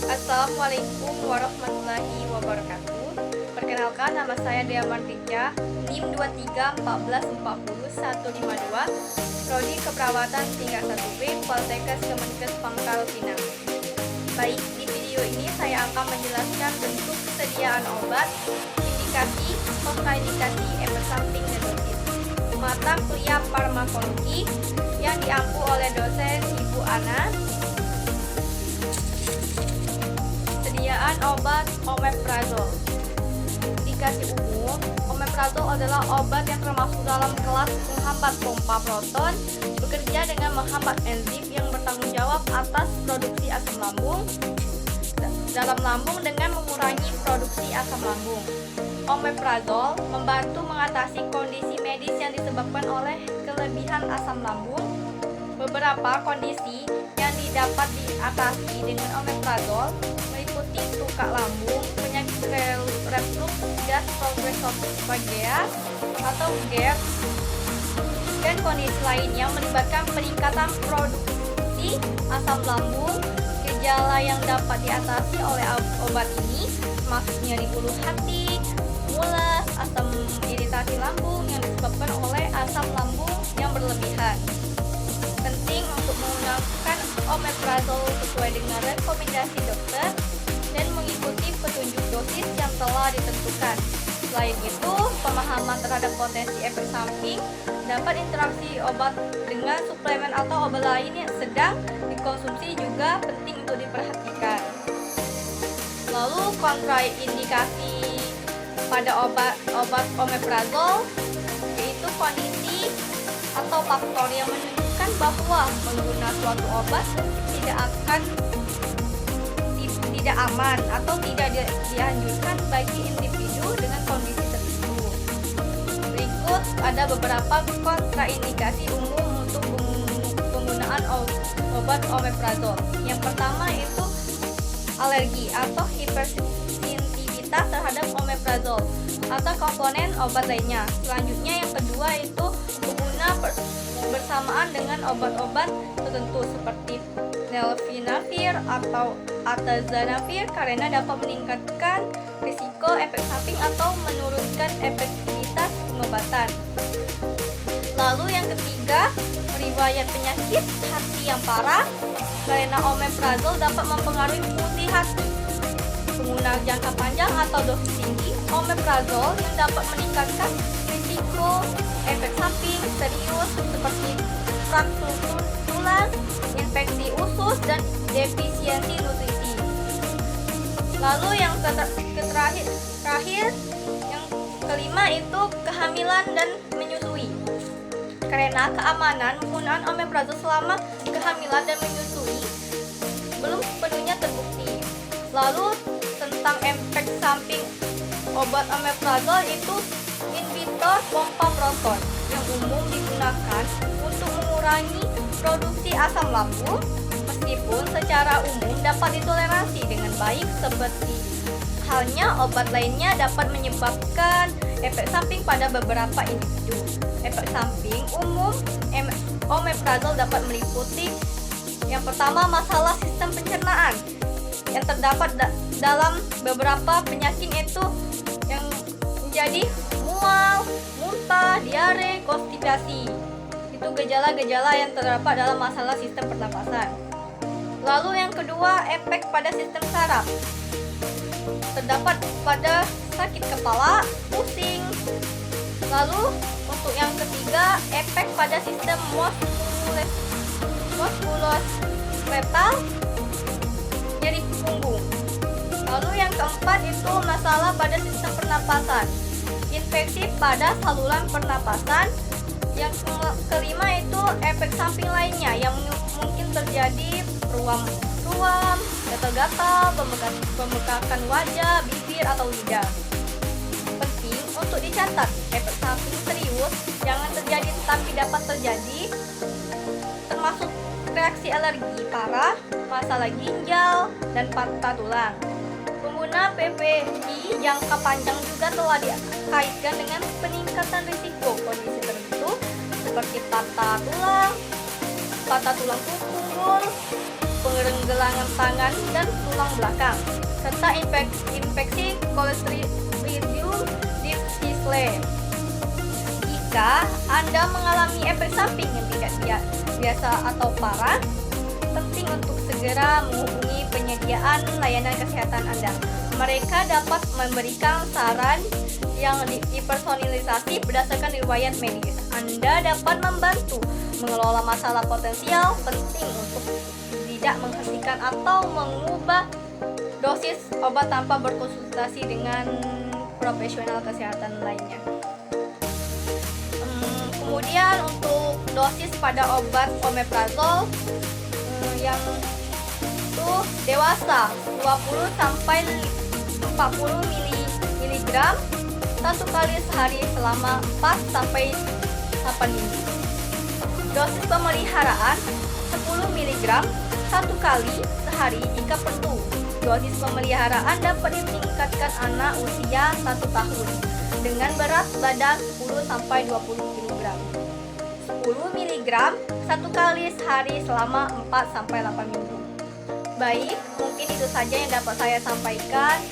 Assalamualaikum warahmatullahi wabarakatuh. Perkenalkan, nama saya Dea Martika, NIM 234040152, Prodi Keperawatan tingkat 1B, Poltekkes Kemenkes Pangkal Pinang. Baik, di video ini saya akan menjelaskan bentuk kesediaan obat, indikasi, kontraindikasi, efek samping, dan dosis. Mata kuliah farmakologi yang diampu oleh dosen Ibu Ana. Sediaan obat omeprazol. Indikasi umum, omeprazol adalah obat yang termasuk dalam kelas penghambat pompa proton, bekerja dengan menghambat enzim yang bertanggung jawab atas produksi asam lambung dalam lambung dengan mengurangi produksi asam lambung. Omeprazol membantu mengatasi kondisi medis yang disebabkan oleh kelebihan asam lambung. Beberapa kondisi yang didapat diatasi dengan omeprazol meliputi tukak lambung, penyakit reflux gas progresophagia atau GERD, dan kondisi lain yang melibatkan peningkatan produksi asam lambung. Gejala yang dapat diatasi oleh obat ini termasuk nyeri ulu hati, mules, asam iritasi lambung yang disebabkan oleh asam lambung yang berlebihan. Penting untuk menggunakan omeprazol sesuai dengan rekomendasi dokter dan mengikuti petunjuk dosis yang telah ditentukan. Selain itu, pemahaman terhadap potensi efek samping dapat interaksi obat dengan suplemen atau obat lain yang sedang dikonsumsi juga penting untuk diperhatikan. Lalu kontraindikasi pada obat omeprazol yaitu kondisi atau faktor yang menunjukkan bahwa menggunakan suatu obat tidak aman atau tidak dianjurkan bagi individu dengan kondisi tertentu. Berikut ada beberapa kontraindikasi umum untuk penggunaan obat omeprazol. Yang pertama itu alergi atau hipersensitivitas terhadap omeprazol atau komponen obat lainnya. Selanjutnya yang kedua itu pengguna bersamaan dengan obat-obat tertentu seperti nelfinavir atau atazanavir karena dapat meningkatkan risiko efek samping atau menurunkan efektivitas pengobatan. Lalu yang ketiga, riwayat penyakit hati yang parah karena omeprazol dapat mempengaruhi fungsi hati. Pengguna jangka panjang atau dosis tinggi omeprazol yang dapat meningkatkan risiko efek samping serius seperti fraktur tulang, infeksi usus, dan defisiensi nutrisi. Lalu yang terakhir yang kelima itu kehamilan dan menyusui. Karena keamanan penggunaan omeprazol selama kehamilan dan menyusui belum sepenuhnya terbukti. Lalu tentang efek samping obat omeprazol itu inhibitor pompa proton yang umum digunakan untuk mengurangi produksi asam lambung, meskipun secara umum dapat ditoleransi dengan baik seperti halnya obat lainnya dapat menyebabkan efek samping pada beberapa individu. Efek samping umum omeprazol dapat meliputi yang pertama masalah sistem pencernaan yang terdapat dalam beberapa penyakit itu yang menjadi mual, muntah, diare, konstipasi. Itu gejala-gejala yang terdapat dalam masalah sistem pernapasan. Lalu yang kedua, efek pada sistem saraf. Terdapat pada sakit kepala, pusing. Lalu untuk yang ketiga, efek pada sistem muskuloskeletal, nyeri punggung. Lalu yang keempat itu masalah pada sistem pernapasan, infeksi pada saluran pernapasan. Yang kelima itu efek samping lainnya yang mungkin terjadi ruam, gatal-gatal, pembekakan wajah, bibir, atau lidah. Penting untuk dicatat, efek samping serius jangan terjadi tetapi dapat terjadi, termasuk reaksi alergi parah, masalah ginjal, dan patah tulang. Pengguna PPI jangka panjang juga telah dikaitkan dengan peningkatan risiko kondisi tertentu seperti patah tulang punggung, penggelangan tangan dan tulang belakang, serta infeksi Clostridium difficile. Jika Anda mengalami efek samping yang tidak biasa atau parah, penting untuk segera menghubungi penyediaan layanan kesehatan Anda. Mereka dapat memberikan saran yang dipersonalisasi berdasarkan riwayat medis. Anda dapat membantu mengelola masalah potensial. Penting untuk tidak menghentikan atau mengubah dosis obat tanpa berkonsultasi dengan profesional kesehatan lainnya. Kemudian untuk dosis pada obat omeprazol yang itu dewasa 20 sampai 40 mg satu kali sehari selama 4 sampai 8 minggu. Dosis pemeliharaan 10 mg satu kali sehari jika perlu. Dosis pemeliharaan dapat ditingkatkan anak usia 1 tahun dengan berat badan 10 sampai 20 kg. 10 mg satu kali sehari selama 4 sampai 8 minggu. Baik, mungkin itu saja yang dapat saya sampaikan.